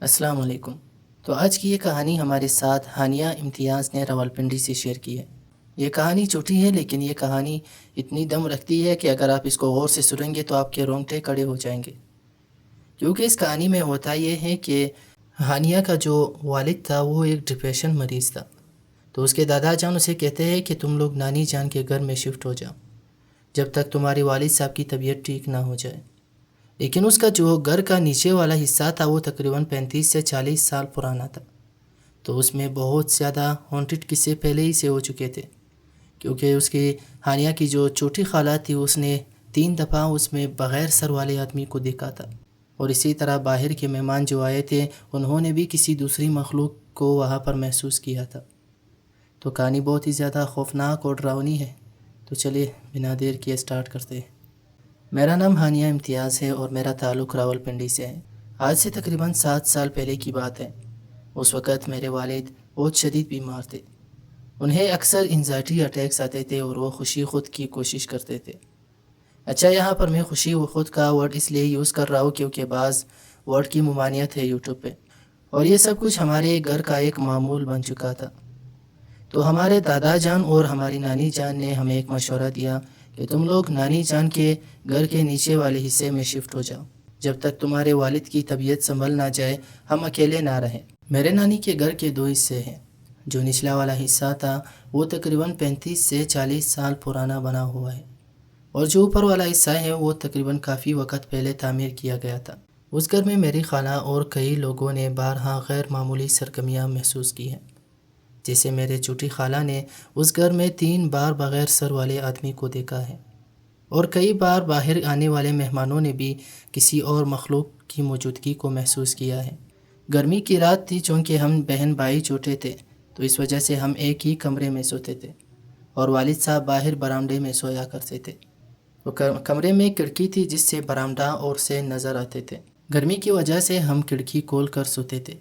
السلام علیکم۔ تو آج کی یہ کہانی ہمارے ساتھ ہانیہ امتیاز نے راولپنڈی سے شیئر کی ہے۔ یہ کہانی چھوٹی ہے لیکن یہ کہانی اتنی دم رکھتی ہے کہ اگر آپ اس کو غور سے سنیں گے تو آپ کے رونگٹے کھڑے ہو جائیں گے، کیونکہ اس کہانی میں ہوتا یہ ہے کہ ہانیہ کا جو والد تھا وہ ایک ڈپریشن مریض تھا۔ تو اس کے دادا جان اسے کہتے ہیں کہ تم لوگ نانی جان کے گھر میں شفٹ ہو جاؤ جب تک تمہارے والد صاحب کی طبیعت ٹھیک نہ ہو جائے۔ لیکن اس کا جو گھر کا نیچے والا حصہ تھا وہ تقریباً 35 سے 40 سال پرانا تھا، تو اس میں بہت زیادہ ہانٹڈ قصے پہلے ہی سے ہو چکے تھے، کیونکہ اس کی ہانیہ کی جو چھوٹی خالہ تھی اس نے 3 دفعہ اس میں بغیر سر والے آدمی کو دیکھا تھا، اور اسی طرح باہر کے مہمان جو آئے تھے انہوں نے بھی کسی دوسری مخلوق کو وہاں پر محسوس کیا تھا۔ تو کہانی بہت ہی زیادہ خوفناک اور ڈراؤنی ہے، تو چلیے بنا دیر کیے اسٹارٹ کرتے ہیں۔ میرا نام ہانیہ امتیاز ہے اور میرا تعلق راولپنڈی سے ہے۔ آج سے تقریباً 7 سال پہلے کی بات ہے۔ اس وقت میرے والد بہت شدید بیمار تھے۔ انہیں اکثر انزائٹی اٹیکس آتے تھے اور وہ خوشی خود کی کوشش کرتے تھے۔ اچھا، یہاں پر میں خوشی و خود کا ورڈ اس لیے یوز کر رہا ہوں کیونکہ بعض ورڈ کی ممانعت ہے یوٹیوب پہ، اور یہ سب کچھ ہمارے گھر کا ایک معمول بن چکا تھا۔ تو ہمارے دادا جان اور ہماری نانی جان نے ہمیں ایک مشورہ دیا کہ تم لوگ نانی جان کے گھر کے نیچے والے حصے میں شفٹ ہو جاؤ جب تک تمہارے والد کی طبیعت سنبھل نہ جائے، ہم اکیلے نہ رہیں۔ میرے نانی کے گھر کے 2 حصے ہیں۔ جو نچلا والا حصہ تھا وہ تقریباً 35 سے 40 سال پرانا بنا ہوا ہے، اور جو اوپر والا حصہ ہے وہ تقریباً کافی وقت پہلے تعمیر کیا گیا تھا۔ اس گھر میں میری خالہ اور کئی لوگوں نے بارہا غیر معمولی سرگرمیاں محسوس کی ہیں، جیسے میرے چھوٹی خالہ نے اس گھر میں 3 بار بغیر سر والے آدمی کو دیکھا ہے، اور کئی بار باہر آنے والے مہمانوں نے بھی کسی اور مخلوق کی موجودگی کو محسوس کیا ہے۔ گرمی کی رات تھی، چونکہ ہم بہن بھائی چھوٹے تھے تو اس وجہ سے ہم ایک ہی کمرے میں سوتے تھے، اور والد صاحب باہر برآمدے میں سویا کرتے تھے۔ وہ کمرے میں کھڑکی تھی جس سے برآمدہ اور سے نظر آتے تھے۔ گرمی کی وجہ سے ہم کھڑکی کھول کر سوتے تھے۔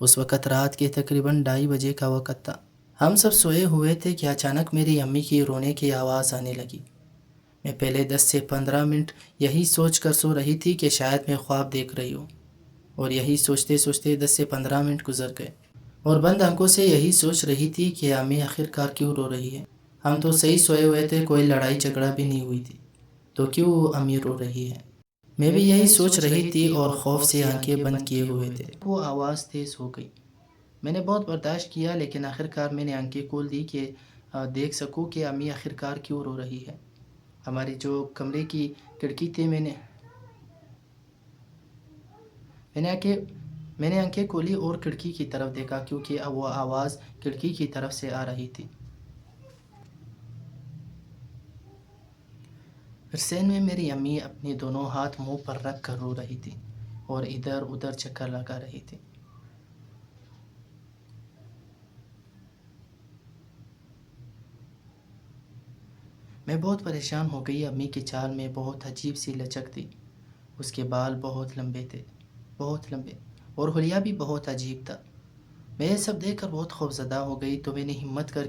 اس وقت رات کے تقریباً 2:30 بجے کا وقت تھا۔ ہم سب سوئے ہوئے تھے کہ اچانک میری امی کی رونے کی آواز آنے لگی۔ میں پہلے 10 سے 15 منٹ یہی سوچ کر سو رہی تھی کہ شاید میں خواب دیکھ رہی ہوں، اور یہی سوچتے سوچتے 10 سے 15 منٹ گزر گئے، اور بند آنکھوں سے یہی سوچ رہی تھی کہ امی آخرکار کیوں رو رہی ہے۔ ہم تو صحیح سوئے ہوئے تھے، کوئی لڑائی جھگڑا بھی نہیں ہوئی تھی، تو کیوں امی رو رہی ہے؟ میں بھی یہی سوچ رہی تھی اور خوف سے آنکھیں بند کیے ہوئے تھے۔ وہ آواز تیز ہو گئی۔ میں نے بہت برداشت کیا، لیکن آخرکار میں نے آنکھیں کھول دی کہ دیکھ سکوں کہ امی آخرکار کیوں رو رہی ہے۔ ہماری جو کمرے کی کھڑکی تھی میں نے آنکھیں کھولی اور کھڑکی کی طرف دیکھا، کیونکہ اب وہ آواز کھڑکی کی طرف سے آ رہی تھی۔ حسین میں میری امی اپنے دونوں ہاتھ منہ پر رکھ کر رو رہی تھی اور ادھر ادھر چکر لگا رہی تھی۔ میں بہت پریشان ہو گئی۔ امی کی چال میں بہت عجیب سی لچک تھی۔ اس کے بال بہت لمبے تھے، بہت لمبے، اور حلیہ بھی بہت عجیب تھا۔ میں یہ سب دیکھ کر بہت خوفزدہ ہو گئی، تو میں نے ہمت کر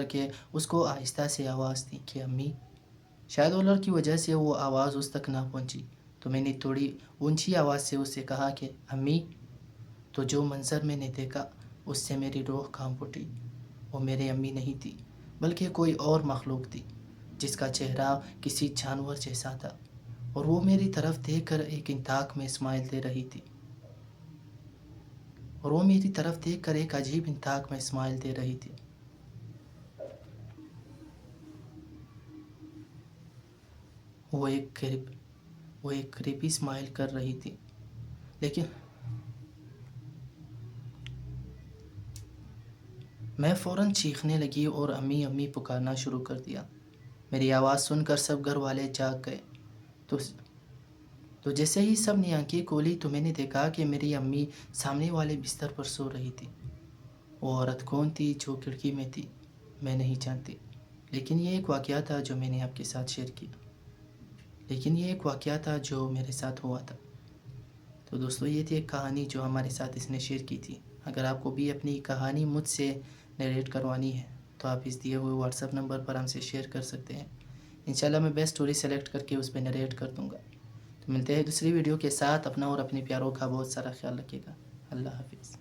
کے اس کو آہستہ سے آواز دی کہ امی۔ شاید اولر کی وجہ سے وہ آواز اس تک نہ پہنچی، تو میں نے تھوڑی اونچی آواز سے اسے کہا کہ امی۔ تو جو منظر میں نے دیکھا اس سے میری روح کانپ اٹھی۔ وہ میری امی نہیں تھی، بلکہ کوئی اور مخلوق تھی جس کا چہرہ کسی جانور جیسا تھا، اور وہ میری طرف دیکھ کر ایک عجیب انطاق میں اسمائل دے رہی تھی۔ وہ ایک کریپی اسمائل کر رہی تھی، لیکن میں فوراً چیخنے لگی اور امی امی پکارنا شروع کر دیا۔ میری آواز سن کر سب گھر والے جاگ گئے۔ تو جیسے ہی سب نے آنکھیں کھولی تو میں نے دیکھا کہ میری امی سامنے والے بستر پر سو رہی تھی۔ وہ عورت کون تھی جو کھڑکی میں تھی میں نہیں جانتی، لیکن یہ ایک واقعہ تھا جو میں نے آپ کے ساتھ شیئر کیا، لیکن یہ ایک واقعہ تھا جو میرے ساتھ ہوا تھا۔ تو دوستو، یہ تھی ایک کہانی جو ہمارے ساتھ اس نے شیئر کی تھی۔ اگر آپ کو بھی اپنی کہانی مجھ سے نریٹ کروانی ہے تو آپ اس دیے ہوئے واٹس ایپ نمبر پر ہم سے شیئر کر سکتے ہیں۔ انشاءاللہ میں بیسٹ اسٹوری سلیکٹ کر کے اس پہ نریٹ کر دوں گا۔ تو ملتے ہیں دوسری ویڈیو کے ساتھ۔ اپنا اور اپنے پیاروں کا بہت سارا خیال رکھیے گا۔ اللہ حافظ۔